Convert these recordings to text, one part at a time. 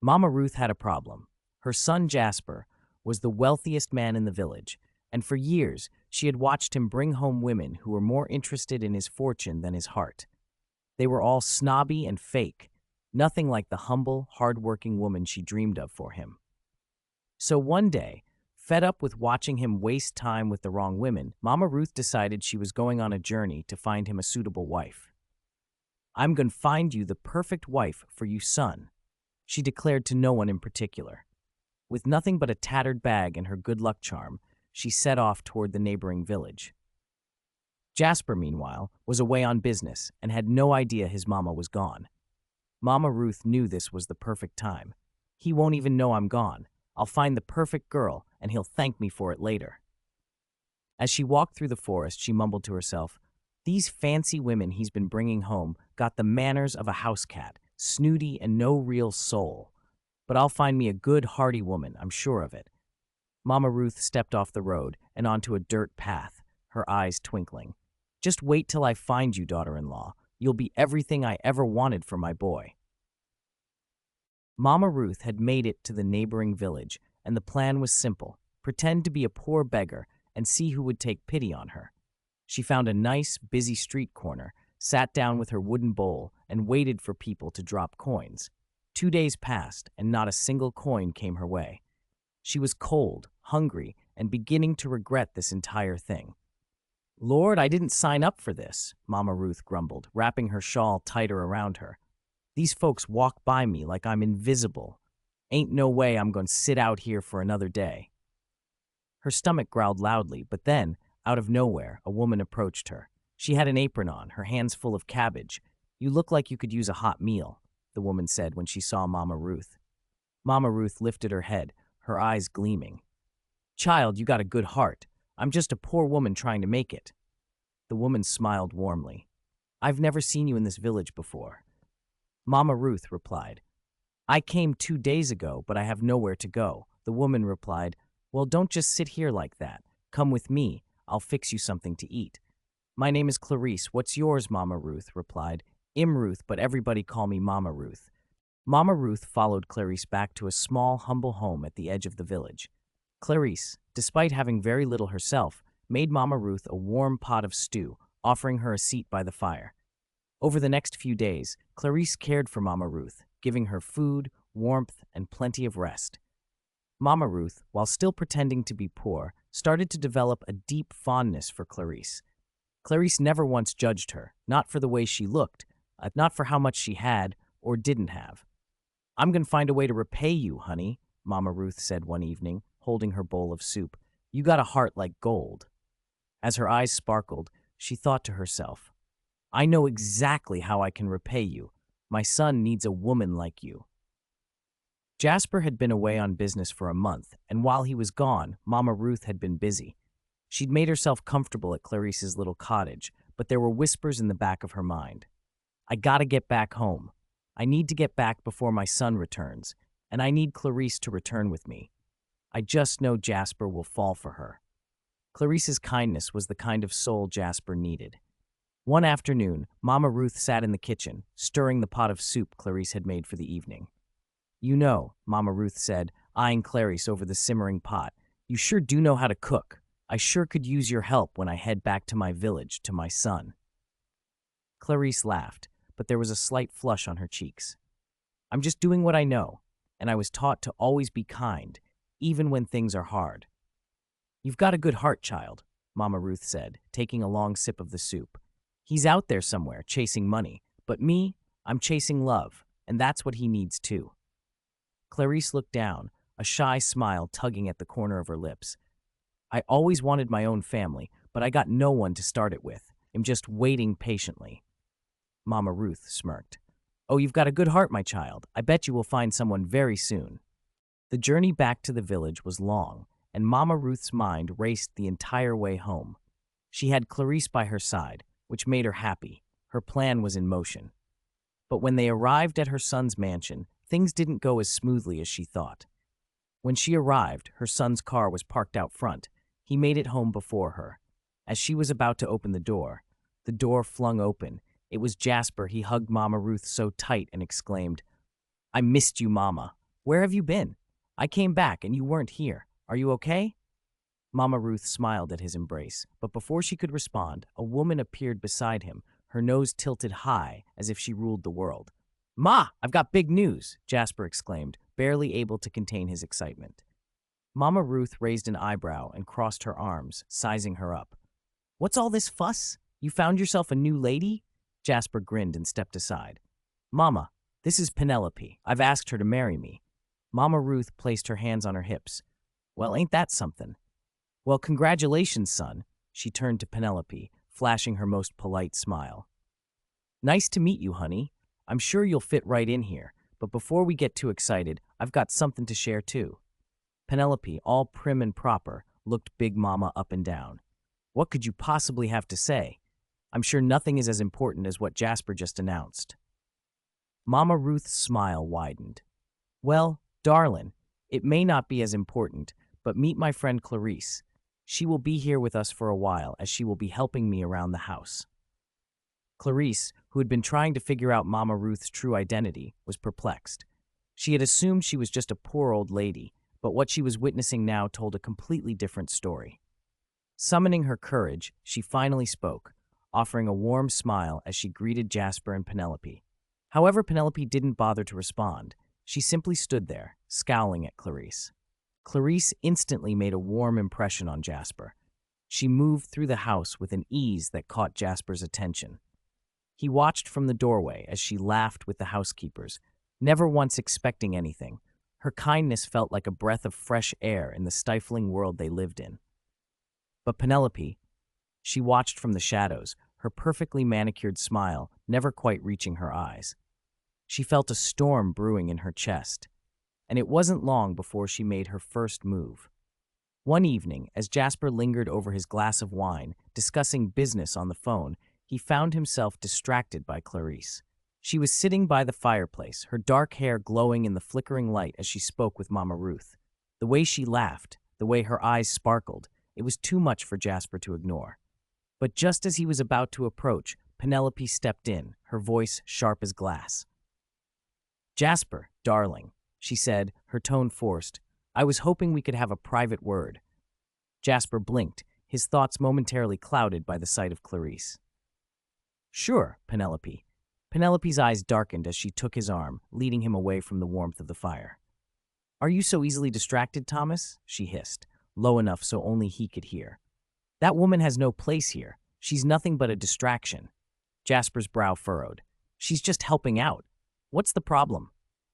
Mama Ruth had a problem. Her son Jasper was the wealthiest man in the village, and for years she had watched him bring home women who were more interested in his fortune than his heart. They were all snobby and fake, nothing like the humble, hard-working woman she dreamed of for him. So one day, fed up with watching him waste time with the wrong women, Mama Ruth decided she was going on a journey to find him a suitable wife. "I'm going to find you the perfect wife for you, son," she declared to no one in particular. With nothing but a tattered bag and her good luck charm, she set off toward the neighboring village. Jasper, meanwhile, was away on business and had no idea his mama was gone. Mama Ruth knew this was the perfect time. "He won't even know I'm gone. I'll find the perfect girl, and he'll thank me for it later." As she walked through the forest, she mumbled to herself, "These fancy women he's been bringing home got the manners of a house cat, snooty and no real soul. But I'll find me a good, hearty woman, I'm sure of it." Mama Ruth stepped off the road and onto a dirt path, her eyes twinkling. "Just wait till I find you, daughter-in-law. You'll be everything I ever wanted for my boy." Mama Ruth had made it to the neighboring village, and the plan was simple: pretend to be a poor beggar and see who would take pity on her. She found a nice, busy street corner, sat down with her wooden bowl, and waited for people to drop coins. 2 days passed, and not a single coin came her way. She was cold, hungry, and beginning to regret this entire thing. "Lord, I didn't sign up for this," Mama Ruth grumbled, wrapping her shawl tighter around her. "These folks walk by me like I'm invisible. Ain't no way I'm going to sit out here for another day." Her stomach growled loudly, but then, out of nowhere, a woman approached her. She had an apron on, her hands full of cabbage. "You look like you could use a hot meal," the woman said when she saw Mama Ruth. Mama Ruth lifted her head, her eyes gleaming. "Child, you got a good heart. I'm just a poor woman trying to make it." The woman smiled warmly. "I've never seen you in this village before." Mama Ruth replied, "I came 2 days ago, but I have nowhere to go." The woman replied, "Well, don't just sit here like that. Come with me. I'll fix you something to eat." "My name is Clarice. What's yours?" Mama Ruth replied. "Ruth, but everybody call me Mama Ruth." Mama Ruth followed Clarice back to a small, humble home at the edge of the village. Clarice, despite having very little herself, made Mama Ruth a warm pot of stew, offering her a seat by the fire. Over the next few days, Clarice cared for Mama Ruth, giving her food, warmth, and plenty of rest. Mama Ruth, while still pretending to be poor, started to develop a deep fondness for Clarice. Clarice never once judged her, not for the way she looked, not for how much she had or didn't have. "I'm going to find a way to repay you, honey," Mama Ruth said one evening, holding her bowl of soup. "You got a heart like gold." As her eyes sparkled, she thought to herself, "I know exactly how I can repay you. My son needs a woman like you." Jasper had been away on business for a month, and while he was gone, Mama Ruth had been busy. She'd made herself comfortable at Clarice's little cottage, but there were whispers in the back of her mind. "I gotta get back home. I need to get back before my son returns, and I need Clarice to return with me. I just know Jasper will fall for her." Clarice's kindness was the kind of soul Jasper needed. One afternoon, Mama Ruth sat in the kitchen, stirring the pot of soup Clarice had made for the evening. "You know," Mama Ruth said, eyeing Clarice over the simmering pot, "you sure do know how to cook. I sure could use your help when I head back to my village, to my son." Clarice laughed, but there was a slight flush on her cheeks. "I'm just doing what I know, and I was taught to always be kind, even when things are hard." "You've got a good heart, child," Mama Ruth said, taking a long sip of the soup. "He's out there somewhere, chasing money, but me, I'm chasing love, and that's what he needs too." Clarice looked down, a shy smile tugging at the corner of her lips. "I always wanted my own family, but I got no one to start it with. I'm just waiting patiently." Mama Ruth smirked. "Oh, you've got a good heart, my child. I bet you will find someone very soon." The journey back to the village was long, and Mama Ruth's mind raced the entire way home. She had Clarice by her side, which made her happy. Her plan was in motion. But when they arrived at her son's mansion, things didn't go as smoothly as she thought. When she arrived, her son's car was parked out front. He made it home before her. As she was about to open the door flung open. It was Jasper. He hugged Mama Ruth so tight and exclaimed, "I missed you, Mama. Where have you been? I came back and you weren't here. Are you okay? Mama Ruth smiled at his embrace, but before she could respond, a woman appeared beside him, her nose tilted high as if she ruled the world. Ma, I've got big news, Jasper exclaimed, barely able to contain his excitement. Mama Ruth raised an eyebrow and crossed her arms, sizing her up. What's all this fuss? You found yourself a new lady? Jasper grinned and stepped aside. Mama, this is Penelope. I've asked her to marry me. Mama Ruth placed her hands on her hips. Well, ain't that something? Well, congratulations, son. She turned to Penelope, flashing her most polite smile. Nice to meet you, honey. I'm sure you'll fit right in here, but before we get too excited, I've got something to share too. Penelope, all prim and proper, looked Big Mama up and down. What could you possibly have to say? I'm sure nothing is as important as what Jasper just announced. Mama Ruth's smile widened. Well, darling, it may not be as important, but meet my friend Clarice. She will be here with us for a while, as she will be helping me around the house. Clarice, who had been trying to figure out Mama Ruth's true identity, was perplexed. She had assumed she was just a poor old lady, but what she was witnessing now told a completely different story. Summoning her courage, she finally spoke, offering a warm smile as she greeted Jasper and Penelope. However, Penelope didn't bother to respond. She simply stood there, scowling at Clarice. Clarice instantly made a warm impression on Jasper. She moved through the house with an ease that caught Jasper's attention. He watched from the doorway as she laughed with the housekeepers, never once expecting anything. Her kindness felt like a breath of fresh air in the stifling world they lived in. But Penelope, she watched from the shadows, her perfectly manicured smile never quite reaching her eyes. She felt a storm brewing in her chest, and it wasn't long before she made her first move. One evening, as Jasper lingered over his glass of wine, discussing business on the phone, he found himself distracted by Clarice. She was sitting by the fireplace, her dark hair glowing in the flickering light as she spoke with Mama Ruth. The way she laughed, the way her eyes sparkled, it was too much for Jasper to ignore. But just as he was about to approach, Penelope stepped in, her voice sharp as glass. Jasper, darling, she said, her tone forced. I was hoping we could have a private word. Jasper blinked, his thoughts momentarily clouded by the sight of Clarice. Sure, Penelope. Penelope's eyes darkened as she took his arm, leading him away from the warmth of the fire. Are you so easily distracted, Thomas? She hissed, low enough so only he could hear. That woman has no place here. She's nothing but a distraction. Jasper's brow furrowed. She's just helping out. What's the problem?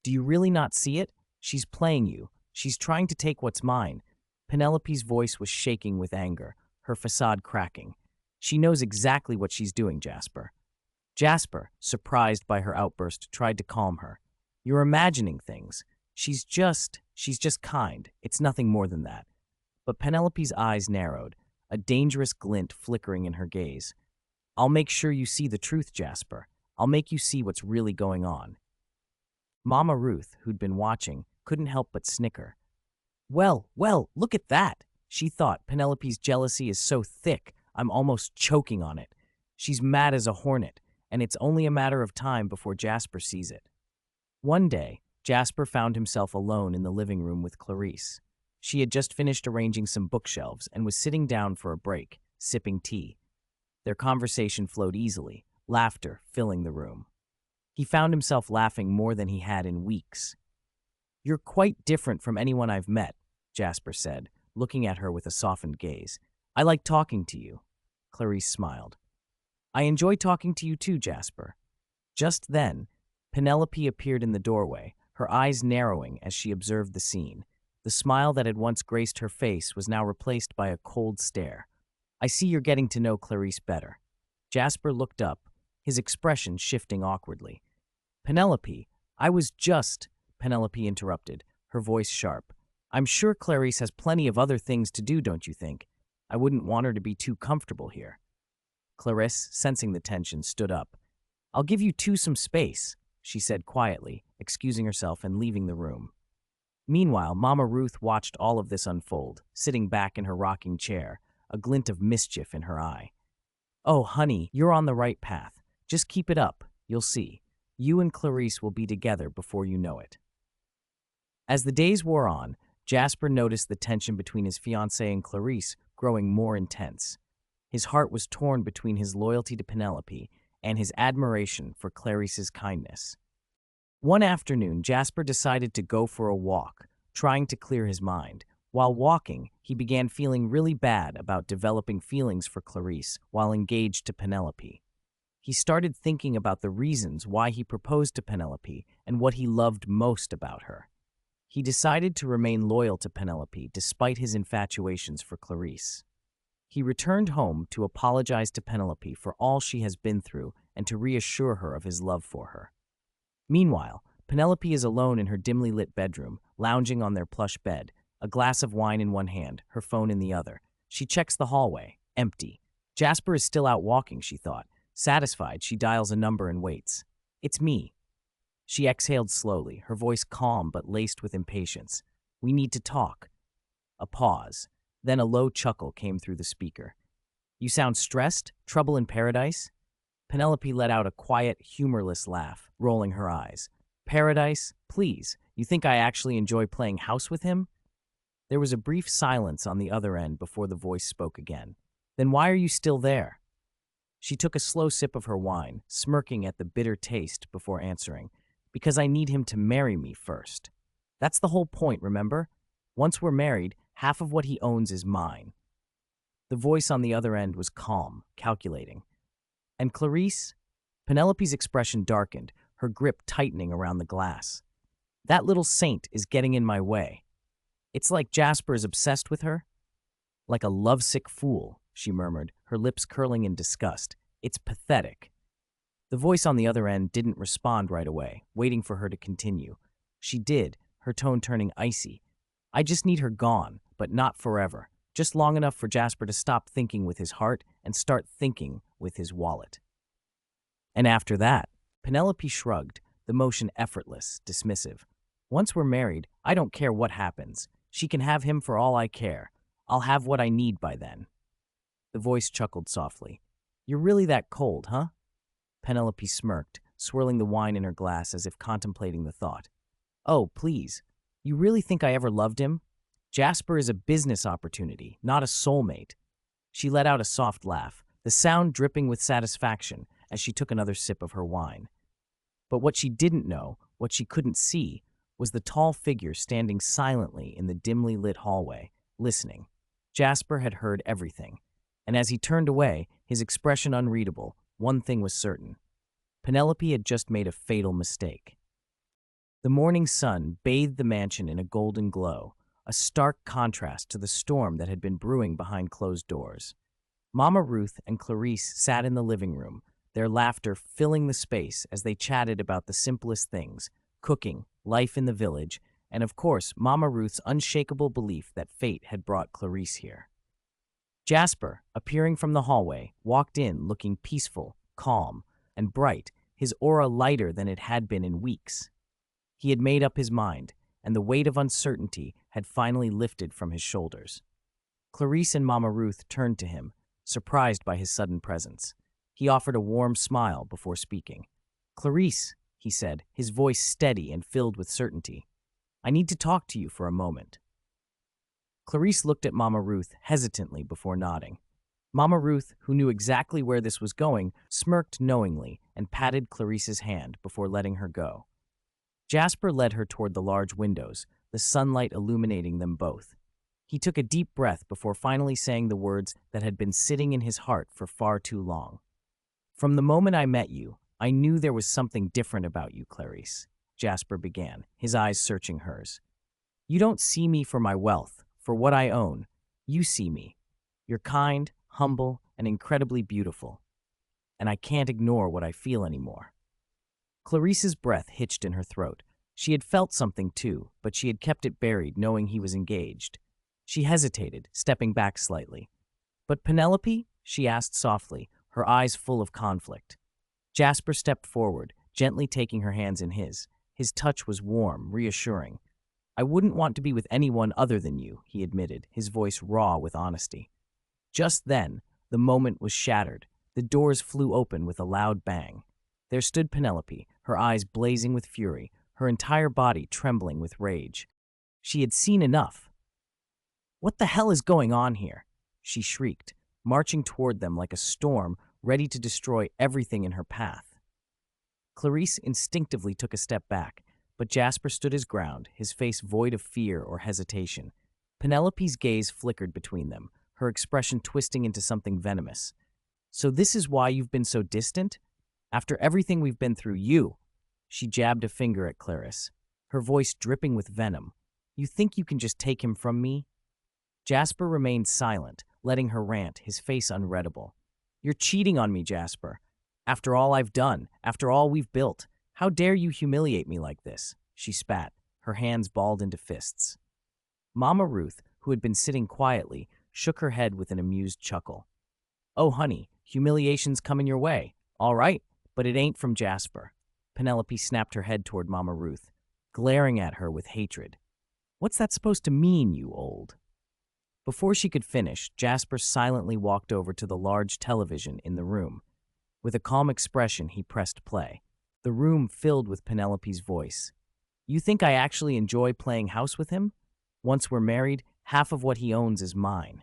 Do you really not see it? She's playing you. She's trying to take what's mine. Penelope's voice was shaking with anger, her facade cracking. She knows exactly what she's doing, Jasper. Jasper, surprised by her outburst, tried to calm her. You're imagining things. She's just kind. It's nothing more than that. But Penelope's eyes narrowed, a dangerous glint flickering in her gaze. I'll make sure you see the truth, Jasper. I'll make you see what's really going on. Mama Ruth, who'd been watching, couldn't help but snicker. Well, look at that. She thought Penelope's jealousy is so thick, I'm almost choking on it. She's mad as a hornet, and it's only a matter of time before Jasper sees it. One day, Jasper found himself alone in the living room with Clarice. She had just finished arranging some bookshelves and was sitting down for a break, sipping tea. Their conversation flowed easily, laughter filling the room. He found himself laughing more than he had in weeks. You're quite different from anyone I've met, Jasper said, looking at her with a softened gaze. I like talking to you. Clarice smiled. I enjoy talking to you too, Jasper. Just then, Penelope appeared in the doorway, her eyes narrowing as she observed the scene. The smile that had once graced her face was now replaced by a cold stare. I see you're getting to know Clarice better. Jasper looked up, his expression shifting awkwardly. Penelope, Penelope interrupted, her voice sharp. I'm sure Clarice has plenty of other things to do, don't you think? I wouldn't want her to be too comfortable here. Clarice, sensing the tension, stood up. I'll give you two some space, she said quietly, excusing herself and leaving the room. Meanwhile, Mama Ruth watched all of this unfold, sitting back in her rocking chair, a glint of mischief in her eye. Oh, honey, you're on the right path. Just keep it up, you'll see. You and Clarice will be together before you know it. As the days wore on, Jasper noticed the tension between his fiancée and Clarice growing more intense. His heart was torn between his loyalty to Penelope and his admiration for Clarice's kindness. One afternoon, Jasper decided to go for a walk, trying to clear his mind. While walking, he began feeling really bad about developing feelings for Clarice while engaged to Penelope. He started thinking about the reasons why he proposed to Penelope and what he loved most about her. He decided to remain loyal to Penelope despite his infatuations for Clarice. He returned home to apologize to Penelope for all she has been through and to reassure her of his love for her. Meanwhile, Penelope is alone in her dimly lit bedroom, lounging on their plush bed, a glass of wine in one hand, her phone in the other. She checks the hallway, empty. Jasper is still out walking, she thought. Satisfied, she dials a number and waits. "It's me." She exhaled slowly, her voice calm but laced with impatience. "We need to talk." A pause. Then a low chuckle came through the speaker. "You sound stressed? Trouble in paradise?" Penelope let out a quiet, humorless laugh, rolling her eyes. "Paradise? Please, you think I actually enjoy playing house with him?" There was a brief silence on the other end before the voice spoke again. "Then why are you still there?" She took a slow sip of her wine, smirking at the bitter taste before answering. "Because I need him to marry me first. That's the whole point, remember? Once we're married, half of what he owns is mine." The voice on the other end was calm, calculating. "And Clarice?" Penelope's expression darkened, her grip tightening around the glass. "That little saint is getting in my way. It's like Jasper is obsessed with her." "Like a lovesick fool," she murmured, her lips curling in disgust. "It's pathetic." The voice on the other end didn't respond right away, waiting for her to continue. She did, her tone turning icy. "I just need her gone, but not forever. Just long enough for Jasper to stop thinking with his heart and start thinking with his wallet." "And after that?" Penelope shrugged, the motion effortless, dismissive. "Once we're married, I don't care what happens. She can have him for all I care. I'll have what I need by then." The voice chuckled softly. "You're really that cold, huh?" Penelope smirked, swirling the wine in her glass as if contemplating the thought. "Oh, please. You really think I ever loved him? Jasper is a business opportunity, not a soulmate." She let out a soft laugh, the sound dripping with satisfaction as she took another sip of her wine. But what she didn't know, what she couldn't see, was the tall figure standing silently in the dimly lit hallway, listening. Jasper had heard everything, and as he turned away, his expression unreadable, one thing was certain. Penelope had just made a fatal mistake. The morning sun bathed the mansion in a golden glow, a stark contrast to the storm that had been brewing behind closed doors. Mama Ruth and Clarice sat in the living room, their laughter filling the space as they chatted about the simplest things: cooking, life in the village, and of course, Mama Ruth's unshakable belief that fate had brought Clarice here. Jasper, appearing from the hallway, walked in looking peaceful, calm, and bright, his aura lighter than it had been in weeks. He had made up his mind, and the weight of uncertainty had finally lifted from his shoulders. Clarice and Mama Ruth turned to him, surprised by his sudden presence. He offered a warm smile before speaking. "Clarice," he said, his voice steady and filled with certainty, "I need to talk to you for a moment." Clarice looked at Mama Ruth hesitantly before nodding. Mama Ruth, who knew exactly where this was going, smirked knowingly and patted Clarice's hand before letting her go. Jasper led her toward the large windows, the sunlight illuminating them both. He took a deep breath before finally saying the words that had been sitting in his heart for far too long. "From the moment I met you, I knew there was something different about you, Clarice," Jasper began, his eyes searching hers. "You don't see me for my wealth, for what I own. You see me. You're kind, humble, and incredibly beautiful. And I can't ignore what I feel anymore." Clarice's breath hitched in her throat. She had felt something too, but she had kept it buried, knowing he was engaged. She hesitated, stepping back slightly. "But Penelope?" she asked softly, her eyes full of conflict. Jasper stepped forward, gently taking her hands in his. His touch was warm, reassuring. "I wouldn't want to be with anyone other than you," he admitted, his voice raw with honesty. Just then, the moment was shattered. The doors flew open with a loud bang. There stood Penelope, her eyes blazing with fury, her entire body trembling with rage. She had seen enough. "What the hell is going on here?" she shrieked, marching toward them like a storm, ready to destroy everything in her path. Clarice instinctively took a step back, but Jasper stood his ground, his face void of fear or hesitation. Penelope's gaze flickered between them, her expression twisting into something venomous. "So this is why you've been so distant? After everything we've been through, you—" She jabbed a finger at Clarice, her voice dripping with venom. "You think you can just take him from me?" Jasper remained silent, letting her rant, his face unreadable. "You're cheating on me, Jasper. After all I've done, after all we've built, how dare you humiliate me like this?" She spat, her hands balled into fists. Mama Ruth, who had been sitting quietly, shook her head with an amused chuckle. "Oh, honey, humiliation's coming your way. All right, but it ain't from Jasper." Penelope snapped her head toward Mama Ruth, glaring at her with hatred. "What's that supposed to mean, you old?" Before she could finish, Jasper silently walked over to the large television in the room. With a calm expression, he pressed play. The room filled with Penelope's voice. "You think I actually enjoy playing house with him? Once we're married, half of what he owns is mine."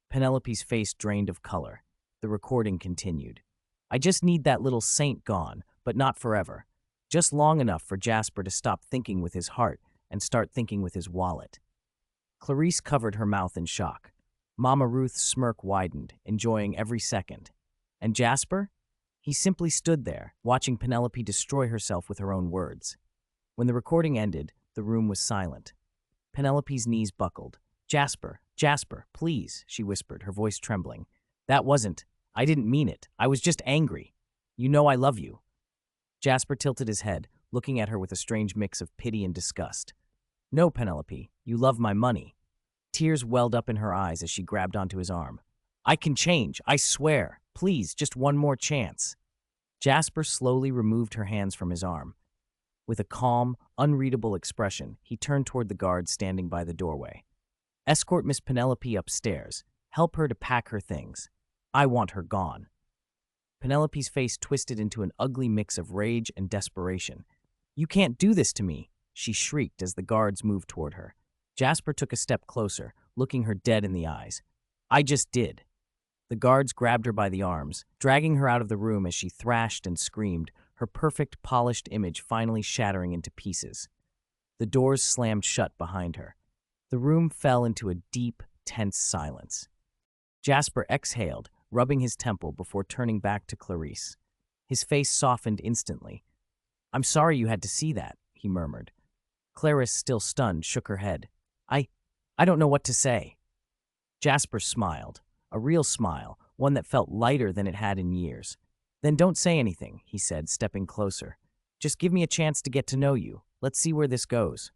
Penelope's face drained of color. The recording continued. "I just need that little saint gone, but not forever. Just long enough for Jasper to stop thinking with his heart and start thinking with his wallet." Clarice covered her mouth in shock. Mama Ruth's smirk widened, enjoying every second. And Jasper? He simply stood there, watching Penelope destroy herself with her own words. When the recording ended, the room was silent. Penelope's knees buckled. "Jasper, Jasper, please," she whispered, her voice trembling. I didn't mean it. I was just angry. You know I love you." Jasper tilted his head, looking at her with a strange mix of pity and disgust. "No, Penelope, you love my money." Tears welled up in her eyes as she grabbed onto his arm. "I can change, I swear. Please, just one more chance." Jasper slowly removed her hands from his arm. With a calm, unreadable expression, he turned toward the guard standing by the doorway. "Escort Miss Penelope upstairs. Help her to pack her things. I want her gone." Penelope's face twisted into an ugly mix of rage and desperation. "You can't do this to me," she shrieked as the guards moved toward her. Jasper took a step closer, looking her dead in the eyes. "I just did." The guards grabbed her by the arms, dragging her out of the room as she thrashed and screamed, her perfect, polished image finally shattering into pieces. The doors slammed shut behind her. The room fell into a deep, tense silence. Jasper exhaled, rubbing his temple before turning back to Clarice. His face softened instantly. "I'm sorry you had to see that," he murmured. Clarice, still stunned, shook her head. I don't know what to say." Jasper smiled, a real smile, one that felt lighter than it had in years. "Then don't say anything," he said, stepping closer. "Just give me a chance to get to know you. Let's see where this goes."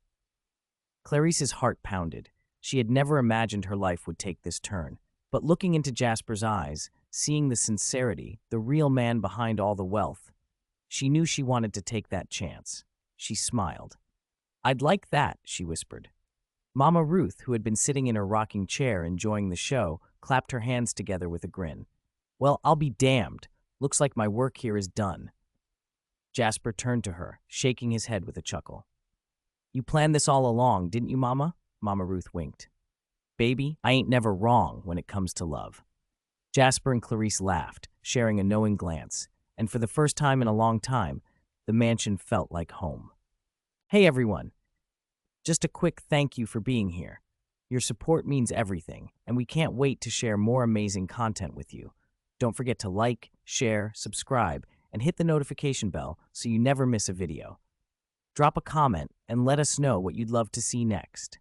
Clarice's heart pounded. She had never imagined her life would take this turn. But looking into Jasper's eyes, seeing the sincerity, the real man behind all the wealth, she knew she wanted to take that chance. She smiled. "I'd like that," she whispered. Mama Ruth, who had been sitting in her rocking chair enjoying the show, clapped her hands together with a grin. "Well, I'll be damned. Looks like my work here is done." Jasper turned to her, shaking his head with a chuckle. "You planned this all along, didn't you, Mama?" Mama Ruth winked. "Baby, I ain't never wrong when it comes to love." Jasper and Clarice laughed, sharing a knowing glance, and for the first time in a long time, the mansion felt like home. Hey everyone! Just a quick thank you for being here. Your support means everything, and we can't wait to share more amazing content with you. Don't forget to like, share, subscribe, and hit the notification bell so you never miss a video. Drop a comment and let us know what you'd love to see next.